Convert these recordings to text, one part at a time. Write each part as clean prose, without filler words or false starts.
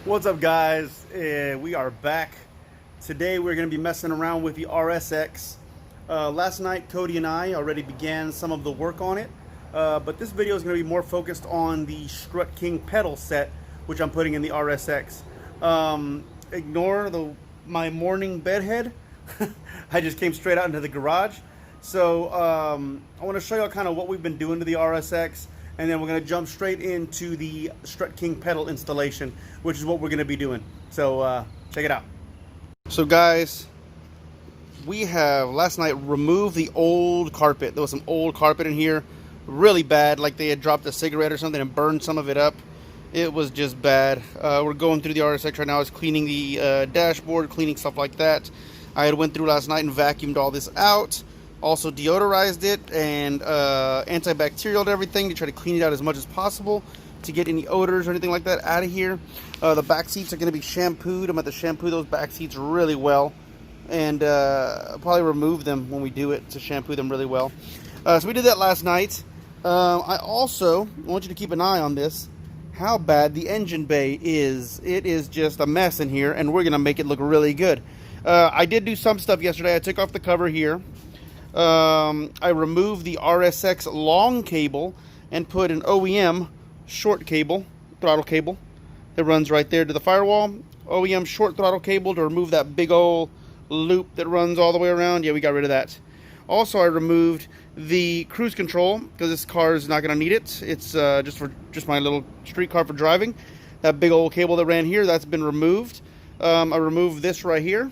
What's up, guys? We are back. Today we're going to be messing around with the RSX. Last night Cody and I already began some of the work on it, but this video is going to be more focused on the Strutking pedal set, which I'm putting in the RSX. Ignore my morning bedhead. I just came straight out into the garage. So I want to show you kind of what we've been doing to the RSX, and then we're going to jump straight into the Strutking pedal installation, which is what we're going to be doing. So check it out. So guys, we have last night removed the old carpet. There was some old carpet in here, really bad, like they had dropped a cigarette or something and burned some of it up. It was just bad. We're going through the RSX right now. I was cleaning the dashboard, cleaning stuff like that. I had went through last night and vacuumed all this out. Also deodorized it and antibacterial everything to try to clean it out as much as possible to get any odors or anything like that out of here. The back seats are going to be shampooed. I'm going to shampoo those back seats really well, and probably remove them when we do it to shampoo them really well. So we did that last night. I also want you to keep an eye on this, how bad the engine bay is. It is just a mess in here, and we're going to make it look really good. I did do some stuff yesterday. I took off the cover here. I removed the RSX long cable and put an OEM short cable, throttle cable, that runs right there to the firewall. OEM short throttle cable to remove that big old loop that runs all the way around. Yeah, we got rid of that. Also, I removed the cruise control because this car is not going to need it. It's just my little street car for driving. That big old cable that ran here, that's been removed. I removed this right here,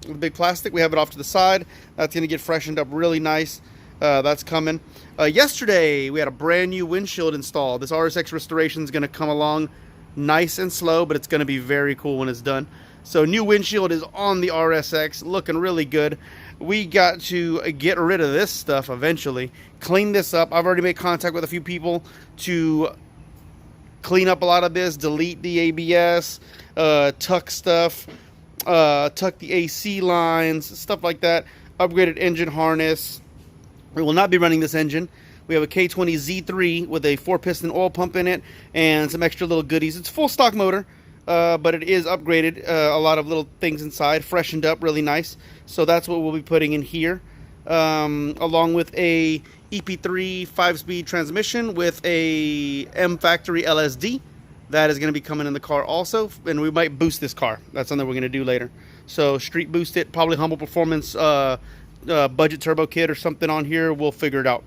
the big plastic. We have it off to the side. That's going to get freshened up really nice. That's coming. Yesterday we had a brand new windshield installed. This RSX restoration is going to come along nice and slow, but it's going to be very cool when it's done. So new windshield is on the RSX, looking really good. We got to get rid of this stuff eventually, clean this up. I've already made contact with a few people to clean up a lot of this, delete the ABS, tuck stuff, tuck the AC lines, stuff like that. Upgraded engine harness. We will not be running this engine. We have a K20 Z3 with a 4-piston oil pump in it and some extra little goodies. It's a full stock motor, but it is upgraded. A lot of little things inside, freshened up, really nice. So that's what we'll be putting in here, along with a EP3 5-speed transmission with a M Factory LSD. That is going to be coming in the car also, and we might boost this car. That's something we're going to do later. So street boost it, probably Humble Performance budget turbo kit or something on here. We'll figure it out.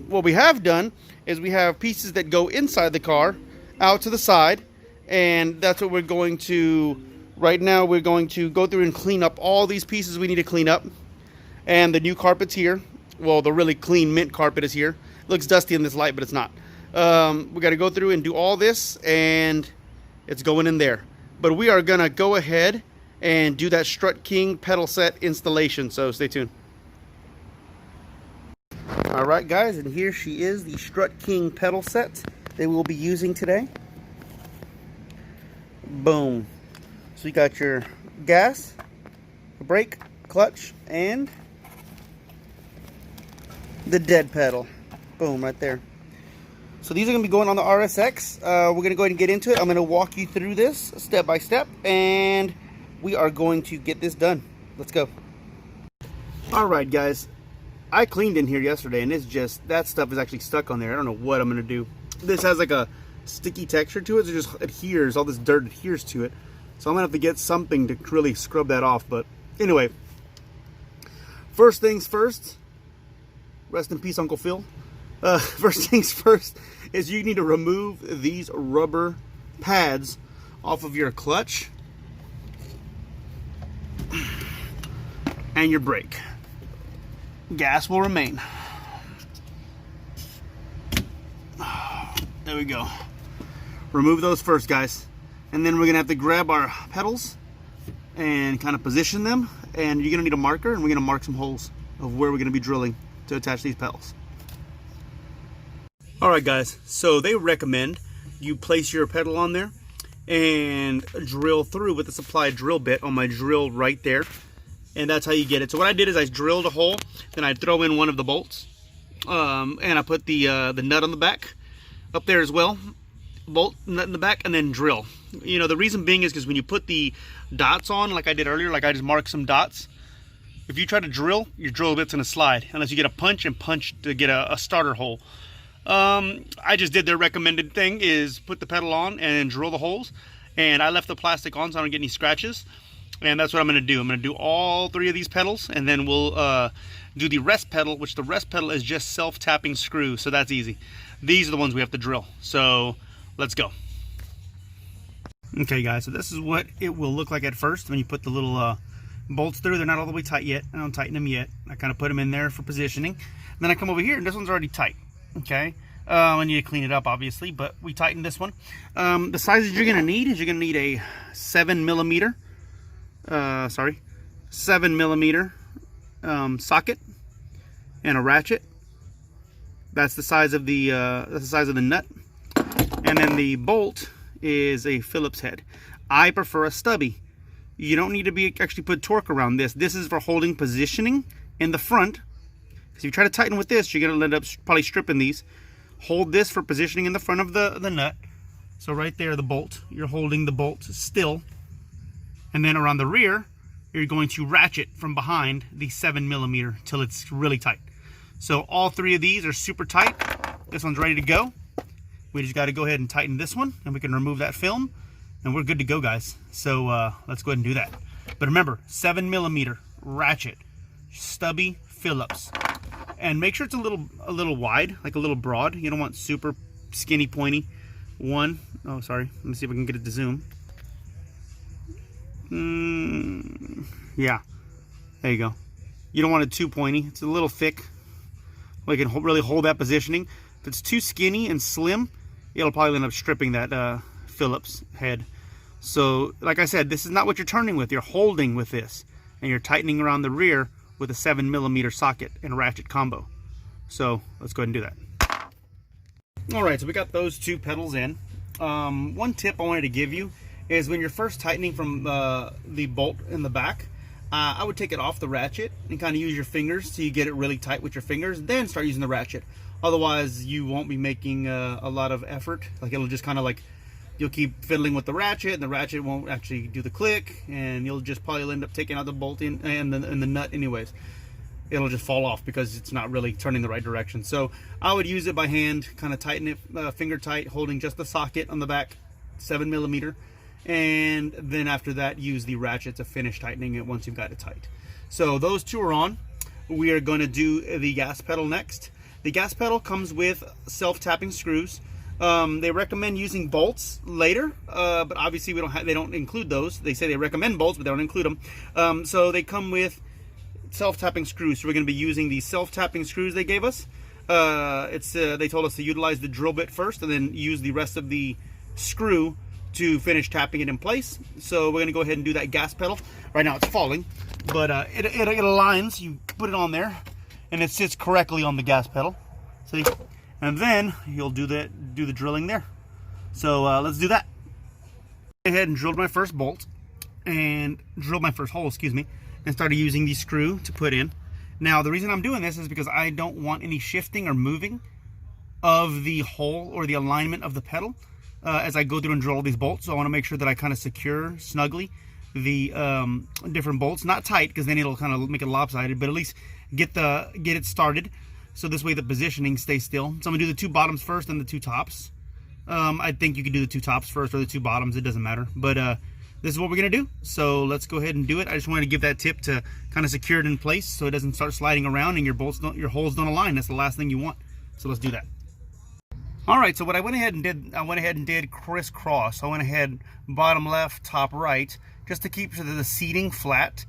What we have done is we have pieces that go inside the car out to the side, and that's what we're going to, right now we're going to go through and clean up all these pieces we need to clean up. And the new carpet's here. Well, the really clean mint carpet is here. It looks dusty in this light, but it's not. We got to go through and do all this, and it's going in there. But we are going to go ahead and do that Strutking pedal set installation, so stay tuned. Alright guys, and here she is, the Strutking pedal set that we'll be using today. Boom. So you got your gas, brake, clutch, and the dead pedal. Boom, right there. So these are going to be going on the RSX. We're going to go ahead and get into it. I'm going to walk you through this step by step, and we are going to get this done. Let's go. Alright guys, I cleaned in here yesterday, and it's just, that stuff is actually stuck on there. I don't know what I'm going to do. This has like a sticky texture to it. It just adheres, all this dirt adheres to it. So I'm going to have to get something to really scrub that off. But anyway, first things first, rest in peace Uncle Phil. First things first is you need to remove these rubber pads off of your clutch and your brake. Gas will remain. There we go. Remove those first, guys. And then we're gonna have to grab our pedals and kind of position them, and you're gonna need a marker, and we're gonna mark some holes of where we're gonna be drilling to attach these pedals. Alright guys, so they recommend you place your pedal on there and drill through with the supplied drill bit on my drill right there, and that's how you get it. So what I did is I drilled a hole, then I throw in one of the bolts, and I put the nut on the back up there as well, bolt nut in the back, and then drill. You know, the reason being is because when you put the dots on, like I did earlier, like I just marked some dots, if you try to drill, your drill bit's gonna slide unless you get a punch and punch to get a starter hole. I just did their recommended thing, is put the pedal on and drill the holes, and I left the plastic on so I don't get any scratches. And that's what I'm gonna do. I'm gonna do all 3 of these pedals, and then we'll do the rest pedal, which the rest pedal is just self-tapping screws, so that's easy. These are the ones we have to drill, so let's go. Okay guys, so this is what it will look like at first when you put the little bolts through. They're not all the way tight yet. I don't tighten them yet. I kind of put them in there for positioning. And then I come over here, and this one's already tight. Okay, I need to clean it up obviously, but we tightened this one. The sizes you're gonna need is you're gonna need a 7 millimeter socket and a ratchet. That's the size of the nut. And then the bolt is a Phillips head. I prefer a stubby. You don't need to actually put torque around this. This is for holding positioning in the front. If you try to tighten with this, you're gonna end up probably stripping these. Hold this for positioning in the front of the nut. So right there, the bolt, you're holding the bolt still. And then around the rear, you're going to ratchet from behind the 7 millimeter till it's really tight. So all 3 of these are super tight. This one's ready to go. We just got to go ahead and tighten this one, and we can remove that film, and we're good to go, guys. So let's go ahead and do that. But remember, 7 millimeter ratchet, stubby Phillips, and make sure it's a little wide, like a little broad. You don't want super skinny, pointy. Oh, sorry. Let me see if I can get it to zoom. Yeah, there you go. You don't want it too pointy. It's a little thick. We can really hold that positioning. If it's too skinny and slim, it'll probably end up stripping that Phillips head. So, like I said, this is not what you're turning with. You're holding with this, and you're tightening around the rear with a 7 millimeter socket and ratchet combo. So let's go ahead and do that. All right, so we got those 2 pedals in. One tip I wanted to give you is when you're first tightening from the bolt in the back, I would take it off the ratchet and kind of use your fingers so you get it really tight with your fingers, then start using the ratchet. Otherwise, you won't be making a lot of effort. Like, it'll just kind of like, you'll keep fiddling with the ratchet, and the ratchet won't actually do the click, and you'll just probably end up taking out the bolt and the nut anyways. It'll just fall off because it's not really turning the right direction. So I would use it by hand, kind of tighten it finger tight, holding just the socket on the back, 7 millimeter. And then after that, use the ratchet to finish tightening it once you've got it tight. So those 2 are on. We are going to do the gas pedal next. The gas pedal comes with self-tapping screws. They recommend using bolts later, but obviously they don't include those. They say they recommend bolts, but they don't include them. So they come with self-tapping screws. So we're going to be using the self-tapping screws they gave us. They told us to utilize the drill bit first, and then use the rest of the screw to finish tapping it in place. So we're gonna go ahead and do that gas pedal. Right now it's falling, but it aligns. You put it on there, and it sits correctly on the gas pedal. See, and then you'll do the drilling there. So let's do that. I went ahead and drilled my first bolt, and drilled my first hole, excuse me, and started using the screw to put in. Now the reason I'm doing this is because I don't want any shifting or moving of the hole or the alignment of the pedal as I go through and drill all these bolts. So I want to make sure that I kind of secure snugly the different bolts, not tight because then it'll kind of make it lopsided, but at least get it started, so this way the positioning stays still. So I'm gonna do the 2 bottoms first and the 2 tops. I think you can do the 2 tops first or the 2 bottoms, it doesn't matter, but this is what we're gonna do. So let's go ahead and do it. I just wanted to give that tip to kind of secure it in place so it doesn't start sliding around and your holes don't align. That's the last thing you want. So let's do that. All right, so what I went ahead and did crisscross. I went ahead bottom left, top right, just to keep the seating flat.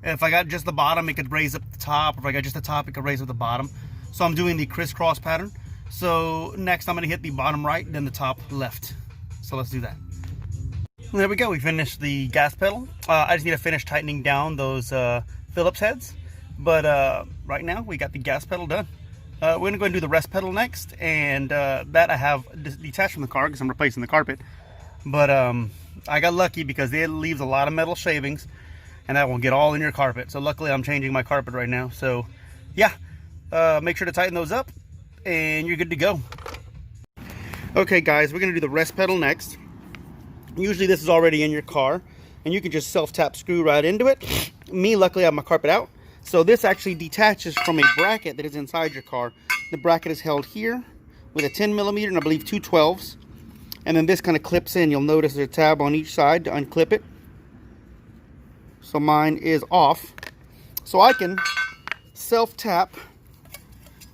If I got just the bottom, it could raise up the top. If I got just the top, it could raise up the bottom. So I'm doing the crisscross pattern. So next I'm gonna hit the bottom right, then the top left. So let's do that. Well, there we go, we finished the gas pedal. I just need to finish tightening down those Phillips heads. But right now we got the gas pedal done. We're gonna go and do the rest pedal next, and that I have detached from the car because I'm replacing the carpet. But I got lucky because it leaves a lot of metal shavings, and that will get all in your carpet. So luckily I'm changing my carpet right now. So yeah, make sure to tighten those up, and you're good to go. Okay guys, we're gonna do the rest pedal next. Usually this is already in your car, and you can just self-tap screw right into it. Me, luckily, I have my carpet out. So this actually detaches from a bracket that is inside your car. The bracket is held here with a 10mm and I believe 2 12s. And then this kind of clips in. You'll notice there's a tab on each side to unclip it. So mine is off. So I can self-tap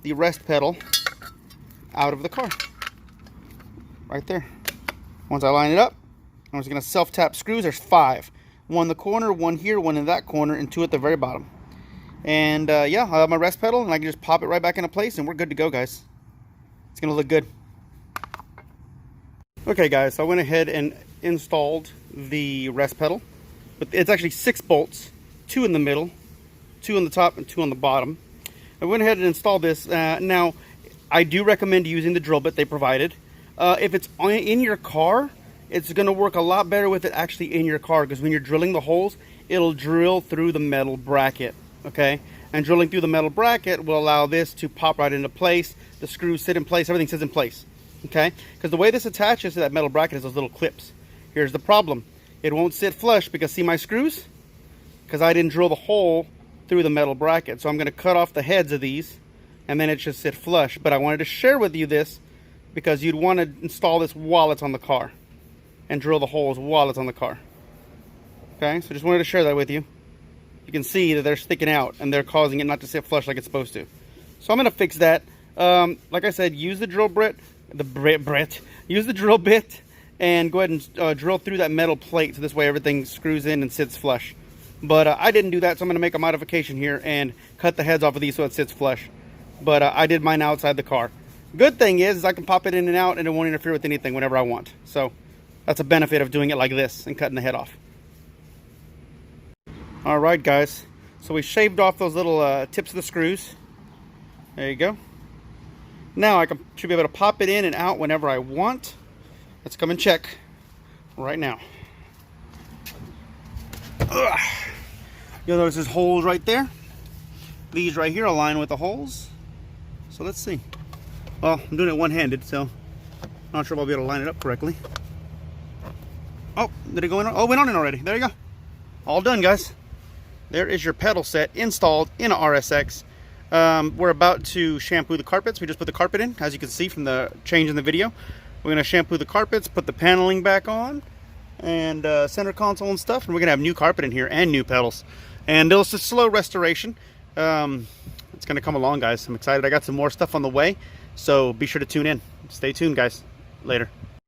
the rest pedal out of the car. Right there. Once I line it up, I'm just going to self-tap screws. There's 5. 1 in the corner, 1 here, 1 in that corner, and 2 at the very bottom. And yeah, I'll have my rest pedal, and I can just pop it right back into place, and we're good to go, guys. It's going to look good. Okay, guys, so I went ahead and installed the rest pedal. But it's actually 6 bolts, 2 in the middle, 2 on the top, and 2 on the bottom. I went ahead and installed this. Now, I do recommend using the drill bit they provided. If it's in your car, it's going to work a lot better with it actually in your car, because when you're drilling the holes, it'll drill through the metal bracket, okay? And drilling through the metal bracket will allow this to pop right into place. The screws sit in place, everything sits in place, okay? Because the way this attaches to that metal bracket is those little clips. Here's the problem. It won't sit flush because see my screws? Because I didn't drill the hole through the metal bracket. So I'm going to cut off the heads of these, and then it should sit flush. But I wanted to share with you this because you'd want to install this while it's on the car and drill the holes while it's on the car. Okay, so just wanted to share that with you. You can see that they're sticking out and they're causing it not to sit flush like it's supposed to. So I'm going to fix that. Like I said, use the drill bit, use the drill bit and go ahead and drill through that metal plate so this way everything screws in and sits flush. But I didn't do that, so I'm going to make a modification here and cut the heads off of these so it sits flush. But I did mine outside the car. Good thing is I can pop it in and out and it won't interfere with anything whenever I want. So that's a benefit of doing it like this and cutting the head off. Alright guys, so we shaved off those little tips of the screws. There you go. Now I should be able to pop it in and out whenever I want. Let's come and check right now. Ugh. You'll notice there's holes right there. These right here align with the holes. So let's see. Well, I'm doing it one-handed, so I'm not sure if I'll be able to line it up correctly. Oh, did it go in? Oh, it went on in already. There you go. All done, guys. There is your pedal set installed in a RSX. We're about to shampoo the carpets. We just put the carpet in, as you can see from the change in the video. We're going to shampoo the carpets, put the paneling back on, and center console and stuff. And we're going to have new carpet in here and new pedals. And it's a slow restoration. It's going to come along, guys. I'm excited. I got some more stuff on the way. So be sure to tune in. Stay tuned, guys. Later.